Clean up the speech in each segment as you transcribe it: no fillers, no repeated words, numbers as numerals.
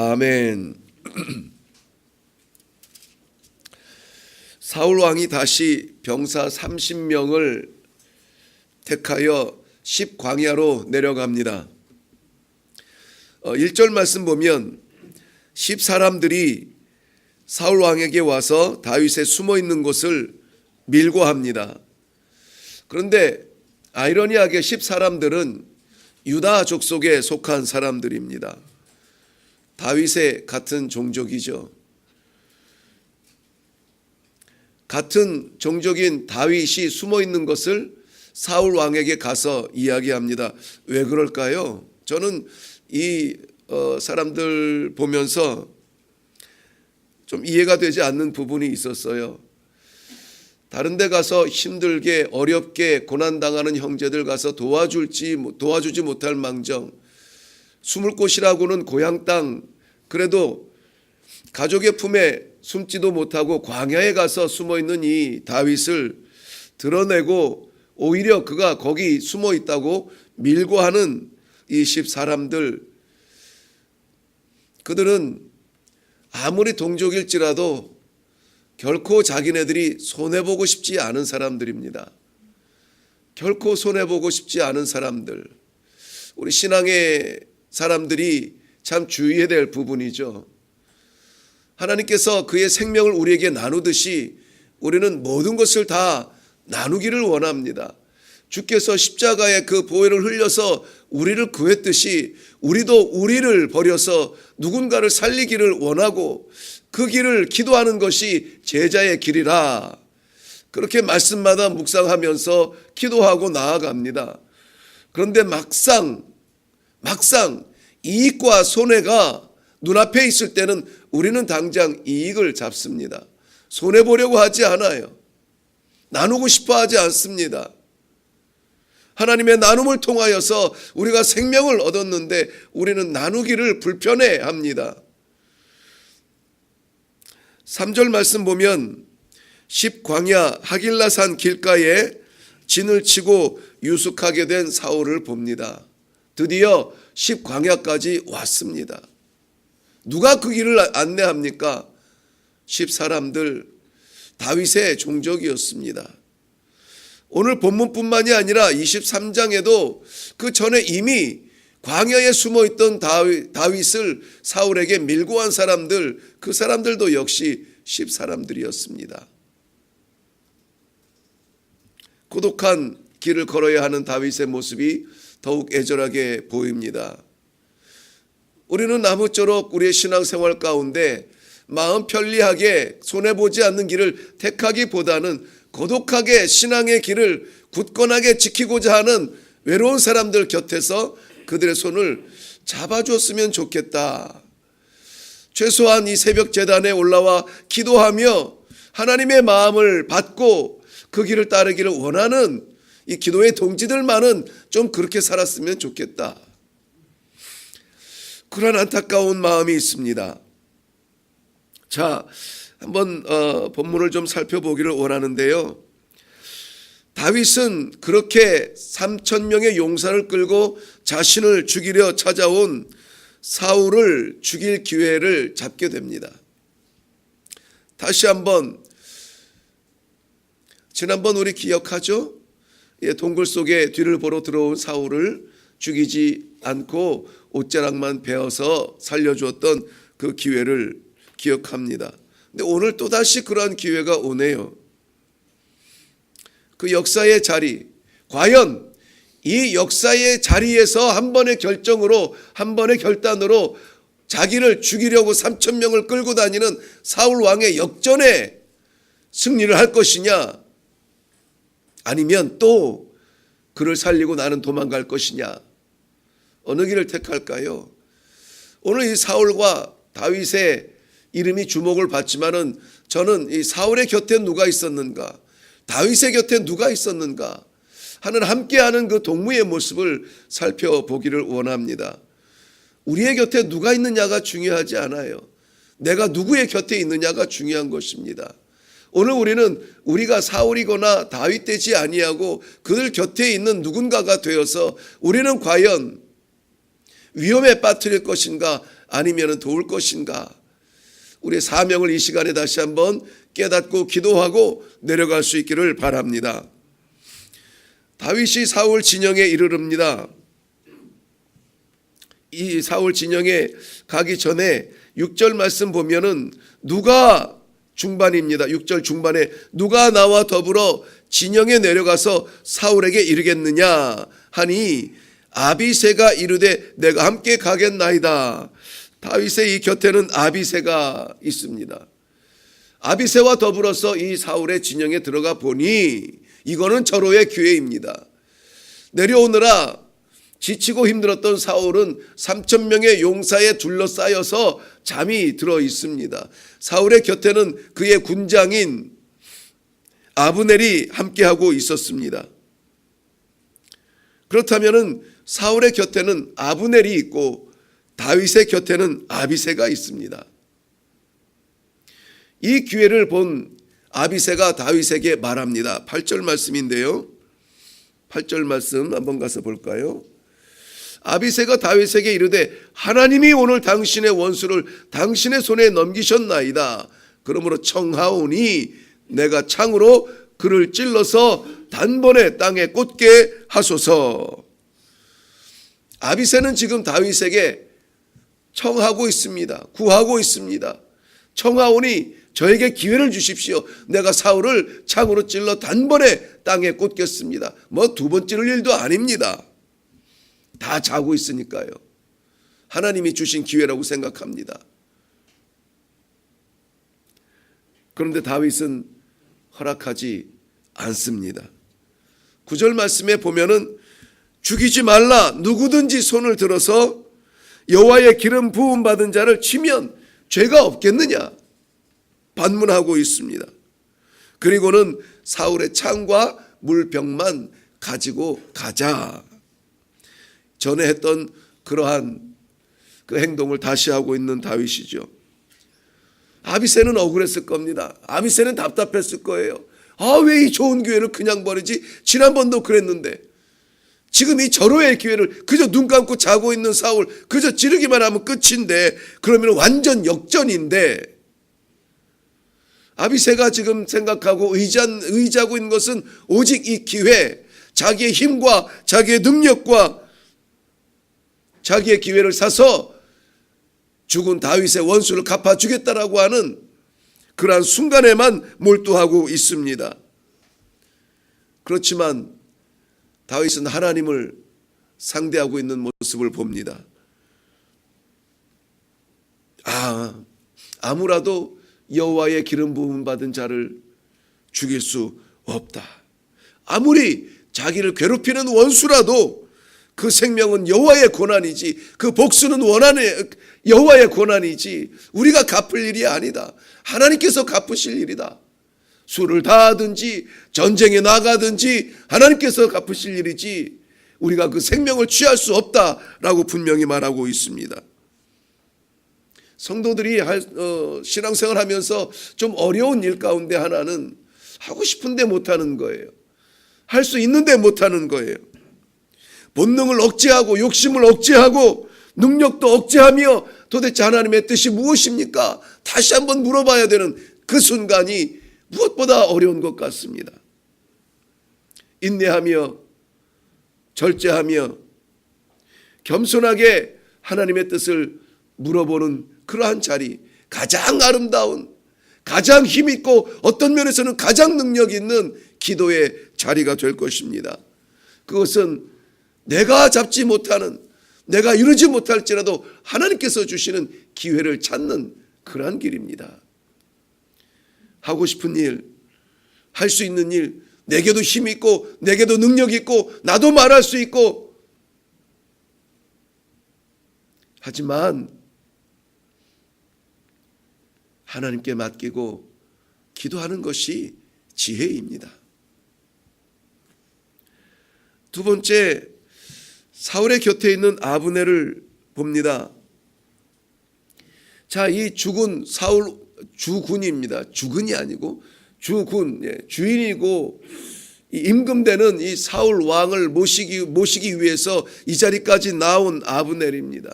아멘. 사울 왕이 다시 병사 30명을 택하여 10광야로 내려갑니다. 1절 말씀 보면 10사람들이 사울 왕에게 와서 다윗의 숨어 있는 곳을 밀고 합니다. 그런데 아이러니하게 10사람들은 유다 족속에 속한 사람들입니다. 다윗의 같은 종족이죠. 같은 종족인 다윗이 숨어 있는 것을 사울 왕에게 가서 이야기합니다. 왜 그럴까요? 저는 이 사람들 보면서 좀 이해가 되지 않는 부분이 있었어요. 다른 데 가서 힘들게 어렵게 고난당하는 형제들 가서 도와주지 못할 망정, 숨을 곳이라고는 고향 땅, 그래도 가족의 품에 숨지도 못하고 광야에 가서 숨어있는 이 다윗을 드러내고 오히려 그가 거기 숨어 있다고 밀고 하는 이 10사람들, 그들은 아무리 동족일지라도 결코 자기네들이 손해보고 싶지 않은 사람들입니다. 결코 손해보고 싶지 않은 사람들. 우리 신앙의 사람들이 참 주의해야 될 부분이죠. 하나님께서 그의 생명을 우리에게 나누듯이 우리는 모든 것을 다 나누기를 원합니다. 주께서 십자가에 그 보혈을 흘려서 우리를 구했듯이 우리도 우리를 버려서 누군가를 살리기를 원하고 그 길을 기도하는 것이 제자의 길이라. 그렇게 말씀마다 묵상하면서 기도하고 나아갑니다. 그런데 막상 이익과 손해가 눈앞에 있을 때는 우리는 당장 이익을 잡습니다. 손해보려고 하지 않아요. 나누고 싶어 하지 않습니다. 하나님의 나눔을 통하여서 우리가 생명을 얻었는데 우리는 나누기를 불편해합니다. 3절 말씀 보면 10광야 하길라산 길가에 진을 치고 유숙하게 된 사울을 봅니다. 드디어 10광야까지 왔습니다. 누가 그 길을 안내합니까? 10사람들, 다윗의 종족이었습니다. 오늘 본문뿐만이 아니라 23장에도 그 전에 이미 광야에 숨어있던 다윗을 사울에게 밀고 간 사람들, 그 사람들도 역시 10사람들이었습니다. 고독한 길을 걸어야 하는 다윗의 모습이 더욱 애절하게 보입니다. 우리는 아무쪼록 우리의 신앙생활 가운데 마음 편리하게 손해보지 않는 길을 택하기보다는 고독하게 신앙의 길을 굳건하게 지키고자 하는 외로운 사람들 곁에서 그들의 손을 잡아줬으면 좋겠다. 최소한 이 새벽 제단에 올라와 기도하며 하나님의 마음을 받고 그 길을 따르기를 원하는 이 기도의 동지들만은 좀 그렇게 살았으면 좋겠다. 그런 안타까운 마음이 있습니다. 자, 한번 본문을 좀 살펴보기를 원하는데요. 다윗은 그렇게 3,000명의 용사를 끌고 자신을 죽이려 찾아온 사울을 죽일 기회를 잡게 됩니다. 다시 한번, 지난번 우리 기억하죠? 동굴 속에 뒤를 보러 들어온 사울을 죽이지 않고 옷자락만 베어서 살려주었던 그 기회를 기억합니다. 근데 오늘 또다시 그러한 기회가 오네요. 그 역사의 자리, 과연 이 역사의 자리에서 한 번의 결정으로, 한 번의 결단으로 자기를 죽이려고 3,000명을 끌고 다니는 사울 왕의 역전에 승리를 할 것이냐, 아니면 또 그를 살리고 나는 도망갈 것이냐, 어느 길을 택할까요? 오늘 이 사울과 다윗의 이름이 주목을 받지만은 저는 이 사울의 곁에 누가 있었는가, 다윗의 곁에 누가 있었는가 하는 함께하는 그 동무의 모습을 살펴보기를 원합니다. 우리의 곁에 누가 있느냐가 중요하지 않아요. 내가 누구의 곁에 있느냐가 중요한 것입니다. 오늘 우리는 우리가 사울이거나 다윗 되지 아니하고 그들 곁에 있는 누군가가 되어서 우리는 과연 위험에 빠뜨릴 것인가, 아니면 도울 것인가? 우리의 사명을 이 시간에 다시 한번 깨닫고 기도하고 내려갈 수 있기를 바랍니다. 다윗이 사울 진영에 이르릅니다. 이 사울 진영에 가기 전에 6절 말씀 보면은 누가 중반입니다. 6절 중반에 누가 나와 더불어 진영에 내려가서 사울에게 이르겠느냐 하니 아비새가 이르되 내가 함께 가겠나이다. 다윗의 이 곁에는 아비새가 있습니다. 아비새와 더불어서 이 사울의 진영에 들어가 보니 이거는 절호의 기회입니다. 내려오느라 지치고 힘들었던 사울은 3,000명의 용사에 둘러싸여서 잠이 들어 있습니다. 사울의 곁에는 그의 군장인 아브넬이 함께하고 있었습니다. 그렇다면 사울의 곁에는 아브넬이 있고 다윗의 곁에는 아비새가 있습니다. 이 기회를 본 아비새가 다윗에게 말합니다. 8절 말씀인데요. 8절 말씀 한번 가서 볼까요? 아비새가 다윗에게 이르되 하나님이 오늘 당신의 원수를 당신의 손에 넘기셨나이다. 그러므로 청하오니 내가 창으로 그를 찔러서 단번에 땅에 꽂게 하소서. 아비새는 지금 다윗에게 청하고 있습니다. 구하고 있습니다. 청하오니 저에게 기회를 주십시오. 내가 사울을 창으로 찔러 단번에 땅에 꽂겠습니다. 뭐 두 번 찌를 일도 아닙니다. 다 자고 있으니까요. 하나님이 주신 기회라고 생각합니다. 그런데 다윗은 허락하지 않습니다. 9절 말씀에 보면은 죽이지 말라. 누구든지 손을 들어서 여호와의 기름 부음 받은 자를 치면 죄가 없겠느냐 반문하고 있습니다. 그리고는 사울의 창과 물병만 가지고 가자. 전에 했던 그러한 그 행동을 다시 하고 있는 다윗이죠. 아비새는 억울했을 겁니다. 아비새는 답답했을 거예요. 왜 이 좋은 기회를 그냥 버리지? 지난번도 그랬는데. 지금 이 절호의 기회를 그저 눈 감고 자고 있는 사울 그저 찌르기만 하면 끝인데, 그러면 완전 역전인데, 아비새가 지금 생각하고 의지하고 있는 것은 오직 이 기회, 자기의 힘과 자기의 능력과 자기의 기회를 사서 죽은 다윗의 원수를 갚아주겠다라고 하는 그러한 순간에만 몰두하고 있습니다. 그렇지만 다윗은 하나님을 상대하고 있는 모습을 봅니다. 아무라도 여호와의 기름 부음 받은 자를 죽일 수 없다. 아무리 자기를 괴롭히는 원수라도 그 생명은 여호와의 고난이지, 그 복수는 여호와의 고난이지 우리가 갚을 일이 아니다. 하나님께서 갚으실 일이다. 수를 다하든지 전쟁에 나가든지 하나님께서 갚으실 일이지 우리가 그 생명을 취할 수 없다라고 분명히 말하고 있습니다. 성도들이 신앙생활 하면서 좀 어려운 일 가운데 하나는 하고 싶은데 못하는 거예요. 할 수 있는데 못하는 거예요. 본능을 억제하고 욕심을 억제하고 능력도 억제하며 도대체 하나님의 뜻이 무엇입니까? 다시 한번 물어봐야 되는 그 순간이 무엇보다 어려운 것 같습니다. 인내하며 절제하며 겸손하게 하나님의 뜻을 물어보는 그러한 자리, 가장 아름다운, 가장 힘있고 어떤 면에서는 가장 능력 있는 기도의 자리가 될 것입니다. 그것은 내가 잡지 못하는, 내가 이루지 못할지라도 하나님께서 주시는 기회를 찾는 그러한 길입니다. 하고 싶은 일, 할 수 있는 일, 내게도 힘 있고 내게도 능력 있고 나도 말할 수 있고, 하지만 하나님께 맡기고 기도하는 것이 지혜입니다. 두 번째, 사울의 곁에 있는 아브넬을 봅니다. 자, 이 죽은 사울 주군입니다. 주군이 아니고 주군, 주인이고 임금되는 이 사울 왕을 모시기 위해서 이 자리까지 나온 아브넬입니다.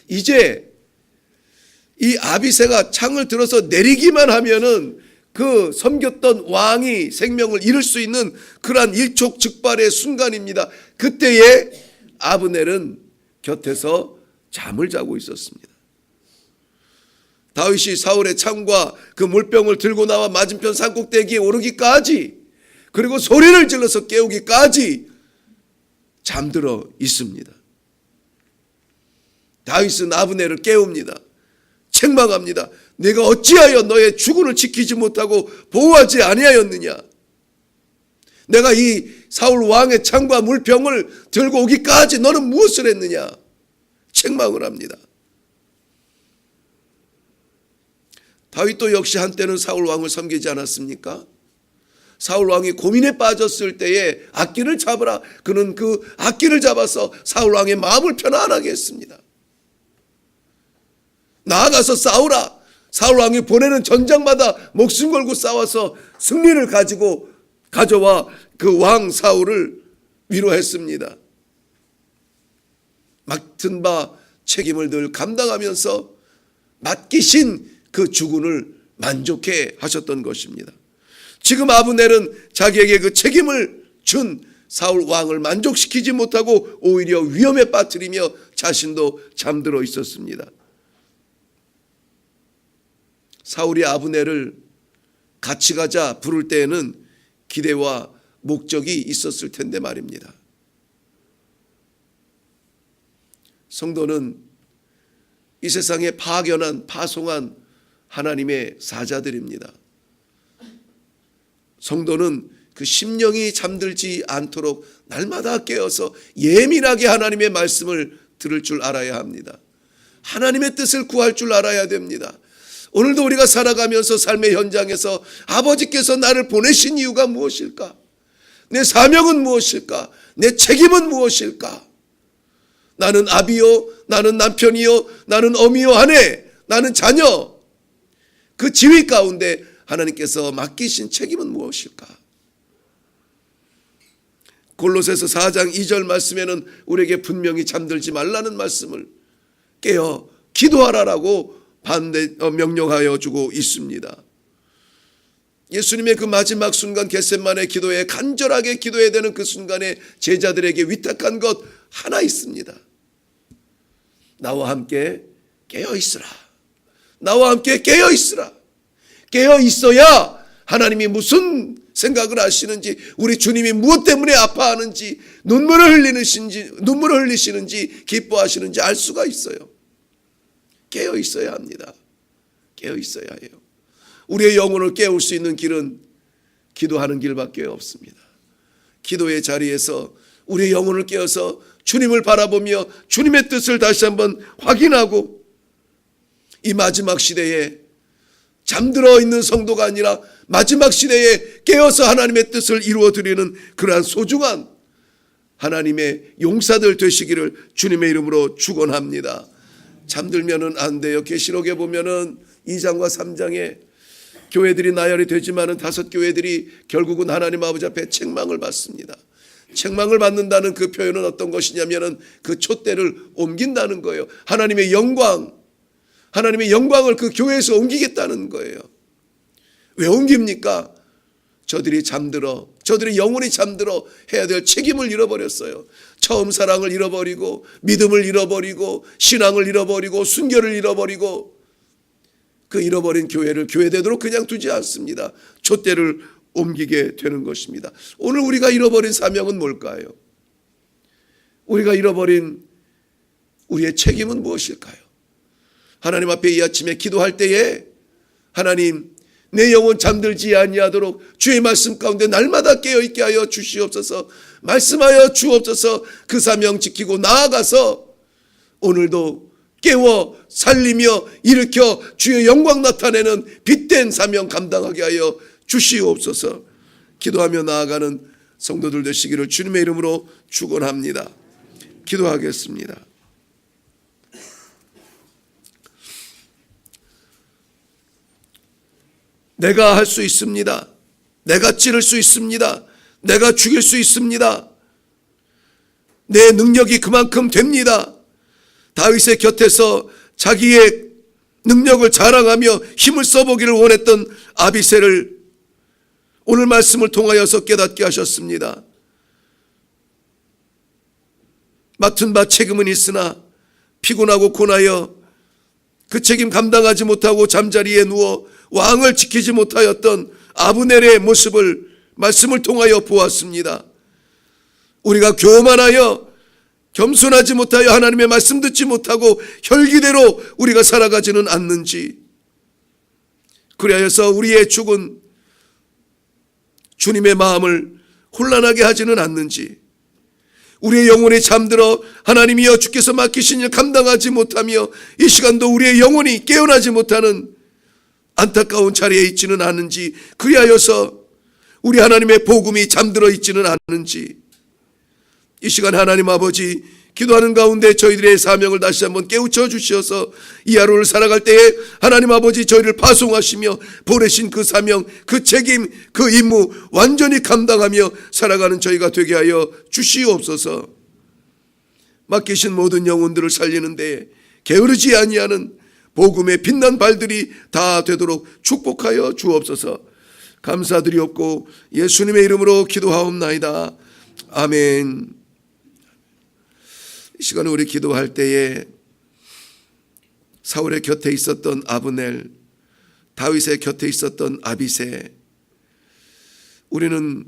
이제 이 아비새가 창을 들어서 내리기만 하면은 그 섬겼던 왕이 생명을 잃을 수 있는 그러한 일촉즉발의 순간입니다. 그때에 아브넬은 곁에서 잠을 자고 있었습니다. 다윗이 사울의 창과 그 물병을 들고 나와 맞은편 산꼭대기에 오르기까지, 그리고 소리를 질러서 깨우기까지 잠들어 있습니다. 다윗은 아브넬을 깨웁니다. 책망합니다. 내가 어찌하여 너의 주군을 지키지 못하고 보호하지 아니하였느냐? 내가 이 사울 왕의 창과 물병을 들고 오기까지 너는 무엇을 했느냐? 책망을 합니다. 다윗도 역시 한때는 사울 왕을 섬기지 않았습니까? 사울 왕이 고민에 빠졌을 때에 악기를 잡으라. 그는 그 악기를 잡아서 사울 왕의 마음을 편안하게 했습니다. 나아가서 싸우라. 사울 왕이 보내는 전장마다 목숨 걸고 싸워서 승리를 가져와 그 왕 사울을 위로했습니다. 맡은 바 책임을 늘 감당하면서 맡기신 그 주군을 만족해 하셨던 것입니다. 지금 아브넬은 자기에게 그 책임을 준 사울 왕을 만족시키지 못하고 오히려 위험에 빠뜨리며 자신도 잠들어 있었습니다. 사울이 아브넬을 같이 가자 부를 때에는 기대와 목적이 있었을 텐데 말입니다. 성도는 이 세상에 파견한, 파송한 하나님의 사자들입니다. 성도는 그 심령이 잠들지 않도록 날마다 깨어서 예민하게 하나님의 말씀을 들을 줄 알아야 합니다. 하나님의 뜻을 구할 줄 알아야 됩니다. 오늘도 우리가 살아가면서 삶의 현장에서 아버지께서 나를 보내신 이유가 무엇일까? 내 사명은 무엇일까? 내 책임은 무엇일까? 나는 아비요, 나는 남편이요, 나는 어미요 하네, 나는 자녀. 그 지위 가운데 하나님께서 맡기신 책임은 무엇일까? 골로새서 4장 2절 말씀에는 우리에게 분명히 잠들지 말라는 말씀을 깨어 기도하라라고 명령하여 주고 있습니다. 예수님의 그 마지막 순간 겟세마네 기도에 간절하게 기도해야 되는 그 순간에 제자들에게 위탁한 것 하나 있습니다. 나와 함께 깨어 있으라. 나와 함께 깨어 있으라. 깨어 있어야 하나님이 무슨 생각을 하시는지, 우리 주님이 무엇 때문에 아파하는지, 눈물을 흘리시는지 기뻐하시는지 알 수가 있어요. 깨어 있어야 합니다. 깨어 있어야 해요. 우리의 영혼을 깨울 수 있는 길은 기도하는 길밖에 없습니다. 기도의 자리에서 우리의 영혼을 깨어서 주님을 바라보며 주님의 뜻을 다시 한번 확인하고, 이 마지막 시대에 잠들어 있는 성도가 아니라 마지막 시대에 깨어서 하나님의 뜻을 이루어드리는 그러한 소중한 하나님의 용사들 되시기를 주님의 이름으로 축원합니다. 잠들면은 안 돼요. 계시록에 보면은 2장과 3장에 교회들이 나열이 되지만은 5교회들이 결국은 하나님 아버지 앞에 책망을 받습니다. 책망을 받는다는 그 표현은 어떤 것이냐면은 그 촛대를 옮긴다는 거예요. 하나님의 영광을 그 교회에서 옮기겠다는 거예요. 왜 옮깁니까? 저들이 영혼이 잠들어 해야 될 책임을 잃어버렸어요. 처음 사랑을 잃어버리고, 믿음을 잃어버리고, 신앙을 잃어버리고, 순결을 잃어버리고, 그 잃어버린 교회를 교회되도록 그냥 두지 않습니다. 촛대를 옮기게 되는 것입니다. 오늘 우리가 잃어버린 사명은 뭘까요? 우리가 잃어버린 우리의 책임은 무엇일까요? 하나님 앞에 이 아침에 기도할 때에 하나님, 내 영혼 잠들지 아니하도록 주의 말씀 가운데 날마다 깨어있게 하여 주시옵소서. 말씀하여 주옵소서. 그 사명 지키고 나아가서 오늘도 깨워 살리며 일으켜 주의 영광 나타내는 빛된 사명 감당하게 하여 주시옵소서. 기도하며 나아가는 성도들 되시기를 주님의 이름으로 축원합니다. 기도하겠습니다. 내가 할 수 있습니다. 내가 찌를 수 있습니다. 내가 죽일 수 있습니다. 내 능력이 그만큼 됩니다. 다윗의 곁에서 자기의 능력을 자랑하며 힘을 써보기를 원했던 아비새를 오늘 말씀을 통하여서 깨닫게 하셨습니다. 맡은 바 책임은 있으나 피곤하고 고나여 그 책임 감당하지 못하고 잠자리에 누워 왕을 지키지 못하였던 아브넬의 모습을 말씀을 통하여 보았습니다. 우리가 교만하여 겸손하지 못하여 하나님의 말씀 듣지 못하고 혈기대로 우리가 살아가지는 않는지, 그리하여서 우리의 죽은 주님의 마음을 혼란하게 하지는 않는지, 우리의 영혼이 잠들어 하나님이여 주께서 맡기신 일 감당하지 못하며 이 시간도 우리의 영혼이 깨어나지 못하는 안타까운 자리에 있지는 않은지, 그리하여서 우리 하나님의 복음이 잠들어 있지는 않은지, 이 시간 하나님 아버지 기도하는 가운데 저희들의 사명을 다시 한번 깨우쳐 주셔서 이 하루를 살아갈 때에 하나님 아버지 저희를 파송하시며 보내신 그 사명, 그 책임, 그 임무 완전히 감당하며 살아가는 저희가 되게 하여 주시옵소서. 맡기신 모든 영혼들을 살리는 데에 게으르지 아니하는 복음의 빛난 발들이 다 되도록 축복하여 주옵소서. 감사드리옵고 예수님의 이름으로 기도하옵나이다. 아멘. 이 시간에 우리 기도할 때에 사울의 곁에 있었던 아브넬, 다윗의 곁에 있었던 아비새, 우리는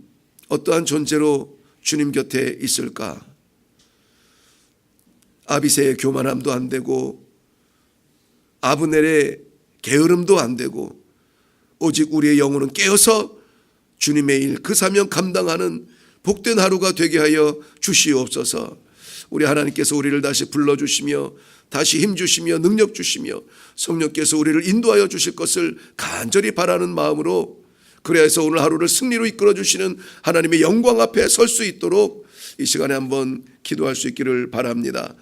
어떠한 존재로 주님 곁에 있을까? 아비새의 교만함도 안 되고 아브넬의 게으름도 안 되고 오직 우리의 영혼은 깨어서 주님의 일, 그 사명 감당하는 복된 하루가 되게 하여 주시옵소서. 우리 하나님께서 우리를 다시 불러주시며 다시 힘주시며 능력 주시며 성령께서 우리를 인도하여 주실 것을 간절히 바라는 마음으로, 그래서 오늘 하루를 승리로 이끌어 주시는 하나님의 영광 앞에 설 수 있도록 이 시간에 한번 기도할 수 있기를 바랍니다.